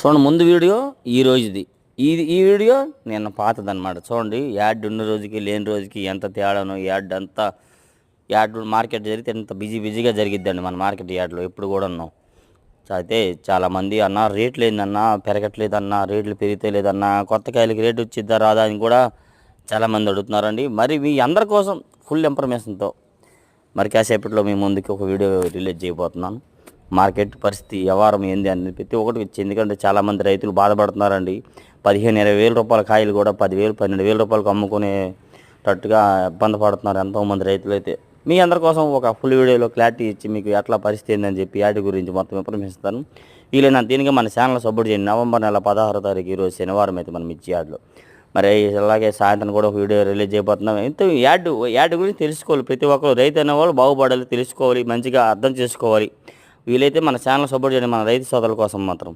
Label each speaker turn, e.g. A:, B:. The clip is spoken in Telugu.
A: చూడండి ముందు వీడియో ఈ రోజుది. ఈ వీడియో నిన్న పాతదనమాట. చూడండి యాడ్ ఉన్న రోజుకి లేని రోజుకి ఎంత తేడానో. యాడ్ మార్కెట్ జరిగితే ఎంత బిజీగా జరిగిద్దండి మన మార్కెట్ యాడ్లో ఎప్పుడు కూడాను. అయితే చాలామంది అన్న రేట్లు ఏందన్నా పెరగట్లేదన్నా, రేట్లు పెరిగితే లేదన్నా, కొత్త కాయలకి రేటు వచ్చిద్దా రాదా అని కూడా చాలామంది అడుగుతున్నారండి. మరి మీ అందరి కోసం ఫుల్ ఇన్ఫర్మేషన్తో మరి కాసేపట్లో మీ ముందుకి ఒక వీడియో రిలీజ్ చేయబోతున్నాను. మార్కెట్ పరిస్థితి వ్యవహారం ఏంది అని ప్రతి ఒక్కటి వచ్చి, ఎందుకంటే చాలామంది రైతులు బాధపడుతున్నారండి. 15-20 వేల రూపాయల కాయలు కూడా 10,000 12,000 రూపాయలకు అమ్ముకునేటట్టుగా ఇబ్బంది పడుతున్నారు ఎంతోమంది రైతులు. అయితే మీ అందరి కోసం ఒక ఫుల్ వీడియోలో క్లారిటీ ఇచ్చి మీకు ఎట్లా పరిస్థితి ఏందని చెప్పి యాడ్ గురించి మొత్తం ఇన్ఫర్మేషన్ ఇస్తాను. వీలైనా దీనికి మన ఛానల్ సపోర్ట్ చేయండి. నవంబర్ నెల 16వ తారీఖు ఈరోజు శనివారం అయితే మనం ఇచ్చి యాడ్లో మరి అలాగే సాయంత్రం కూడా ఒక వీడియో రిలీజ్ చేయబోతున్నాం. ఎంతో యాడ్ గురించి తెలుసుకోవాలి. ప్రతి ఒక్కరు రైతు అనేవాళ్ళు బాగుపడాలి, తెలుసుకోవాలి, మంచిగా అర్థం చేసుకోవాలి. వీలైతే మన ఛానల్ సపోర్ట్ చేయండి మన రైతు సోదరుల కోసం మాత్రం.